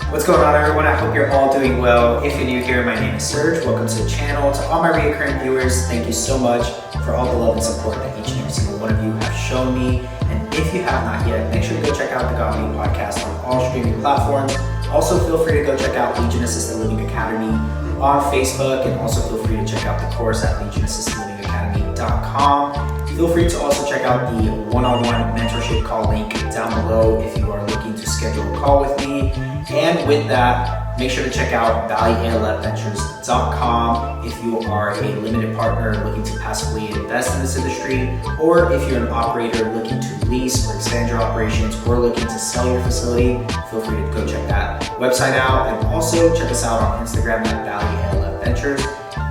What's going on, everyone? I hope you're all doing well. If you're new here, my name is Serge. Welcome to the channel. To all my recurring viewers, thank you so much for all the love and support that each and every single one of you have shown me. And if you have not yet, make sure to go check out the Godly Podcast on all streaming platforms. Also, feel free to go check out Legion Assisted Living Academy on Facebook, and also feel free to check out the course at legionassistedlivingacademy.com. Feel free to also check out the one-on-one mentorship call link down below if you are looking to schedule a call with me. And with that, make sure to check out valleyalfventures.com if you are a limited partner looking to passively invest in this industry, or if you're an operator looking to lease or expand your operations, or looking to sell your facility. Feel free to go check that website out, and also check us out on Instagram at valleyalfventures.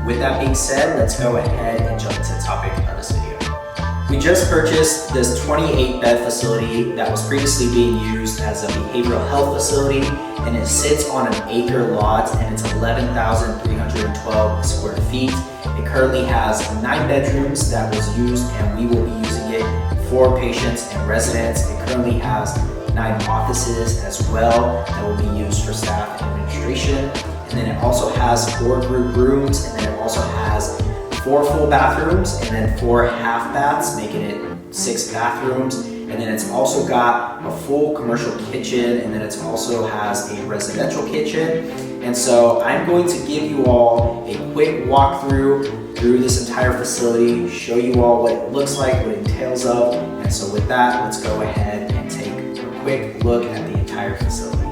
With that being said, let's go ahead and jump into the topic of this video. We just purchased this 28-bed facility that was previously being used as a behavioral health facility, and it sits on an acre lot, and it's 11,312 square feet. It currently has 9 bedrooms that was used, and we will be using it for patients and residents. It currently has 9 offices as well that will be used for staff and administration. And then it also has 4 group rooms, and then it also has 4 full bathrooms and then 4 half baths, making it 6 bathrooms. And then it's also got a full commercial kitchen, and then it also has a residential kitchen. And so I'm going to give you all a quick walkthrough through this entire facility, show you all what it looks like, what it entails of. And so with that, let's go ahead and take a quick look at the entire facility.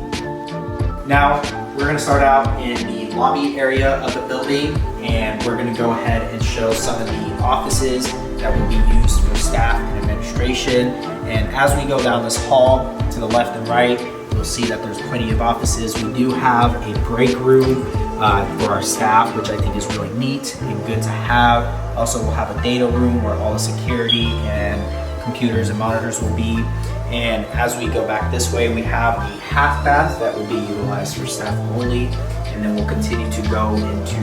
Now, we're going to start out in the lobby area of the building, and we're going to go ahead and show some of the offices that will be used for staff and administration. And as we go down this hall to the left and right, you'll see that there's plenty of offices. We do have a break room for our staff, which I think is really neat and good to have. Also, we'll have a data room where all the security and computers and monitors will be. And as we go back this way, we have a half bath that will be utilized for staff only. And then we'll continue to go into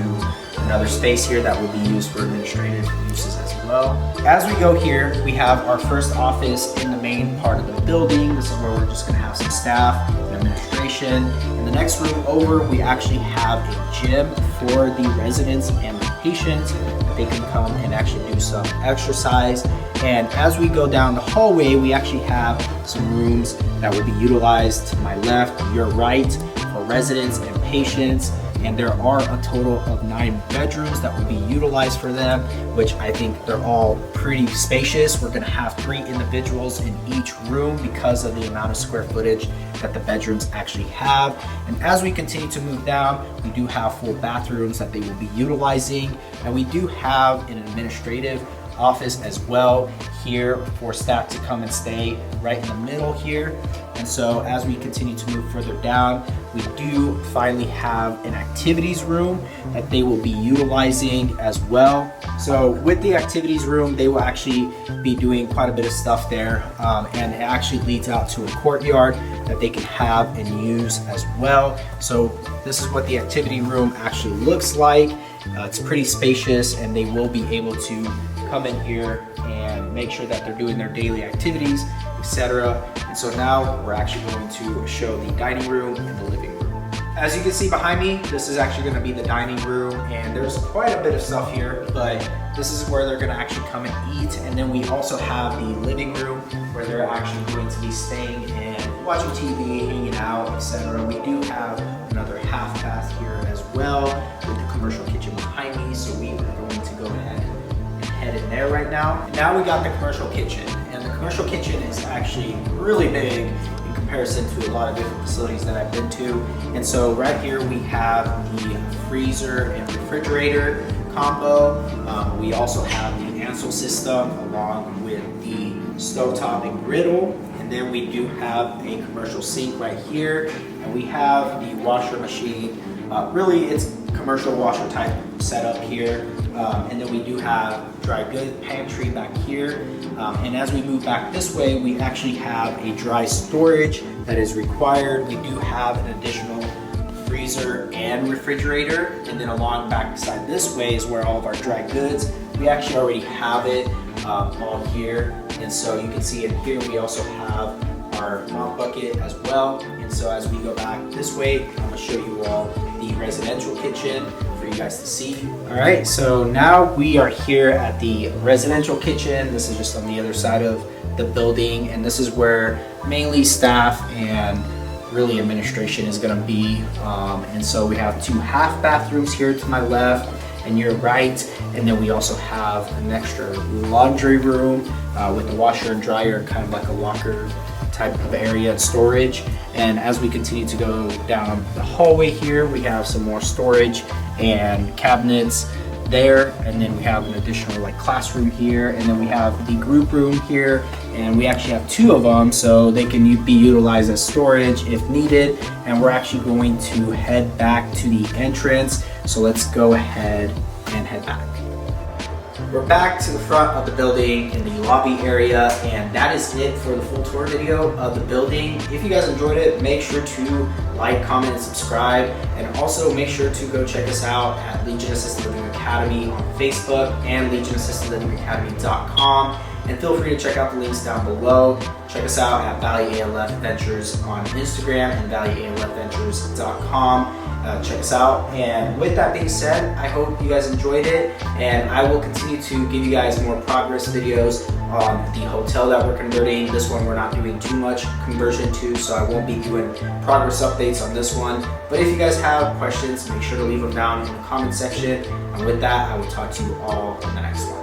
another space here that will be used for administrative uses as well. As we go here, we have our first office in the main part of the building. This is where we're just gonna have some staff and administration. In the next room over, we actually have a gym for the residents and the patients that they can come and actually do some exercise. And as we go down the hallway, we actually have some rooms that will be utilized to my left, your right, for residents and patients. And there are a total of 9 bedrooms that will be utilized for them, which I think they're all pretty spacious. We're gonna have 3 individuals in each room because of the amount of square footage that the bedrooms actually have. And as we continue to move down, we do have full bathrooms that they will be utilizing. And we do have an administrative office as well here for staff to come and stay right in the middle here. And so as we continue to move further down, we do finally have an activities room that they will be utilizing as well. So with the activities room, they will actually be doing quite a bit of stuff there, and it actually leads out to a courtyard that they can have and use as well. So this is what the activity room actually looks like. It's pretty spacious, and they will be able to come in here and make sure that they're doing their daily activities, etc. And so now we're actually going to show the dining room and the living room. As you can see behind me, this is actually going to be the dining room, and there's quite a bit of stuff here, but this is where they're going to actually come and eat. And then we also have the living room where they're actually going to be staying and watching TV, hanging out, etc. We do have another half bath here as well with the commercial kitchen behind me, so we are going to go ahead and head in there right now. Now we got the commercial kitchen, and the commercial kitchen is actually really big in comparison to a lot of different facilities that I've been to. And so right here we have the freezer and refrigerator combo. We also have the Ansel system along with the stovetop and griddle. And then we do have a commercial sink right here. And we have the washer machine. Really, it's commercial washer type setup here. And then we do have dry goods pantry back here. And as we move back this way, we actually have a dry storage that is required. We do have an additional freezer and refrigerator. And then along back side this way is where all of our dry goods, we actually already have it all here. And so you can see in here we also have our our mop bucket as well. And so as we go back this way, I'm gonna show you all the residential kitchen for you guys to see. All right, so now we are here at the residential kitchen. This is just on the other side of the building, and this is where mainly staff and really administration is going to be. And so we have 2 half bathrooms here to my left and your right, and then we also have an extra laundry room with the washer and dryer, kind of like a locker type of area and storage. And as we continue to go down the hallway here, we have some more storage and cabinets there, and then we have an additional like classroom here, and then we have the group room here, and we actually have 2 of them, so they can be utilized as storage if needed. And we're actually going to head back to the entrance, so let's go ahead and head back. We're back to the front of the building in the lobby area, and that is it for the full tour video of the building. If you guys enjoyed it, make sure to like, comment, and subscribe, and also make sure to go check us out at Legion Assisted Living Academy on Facebook and LegionAssistedLivingAcademy.com. And feel free to check out the links down below. Check us out at Valley ALF Ventures on Instagram and ValleyALFVentures.com. Check us out. And with that being said, I hope you guys enjoyed it, and I will continue to give you guys more progress videos on the hotel that we're converting. This one we're not doing too much conversion to, so I won't be doing progress updates on this one. But if you guys have questions, make sure to leave them down in the comment section. And with that, I will talk to you all in the next one.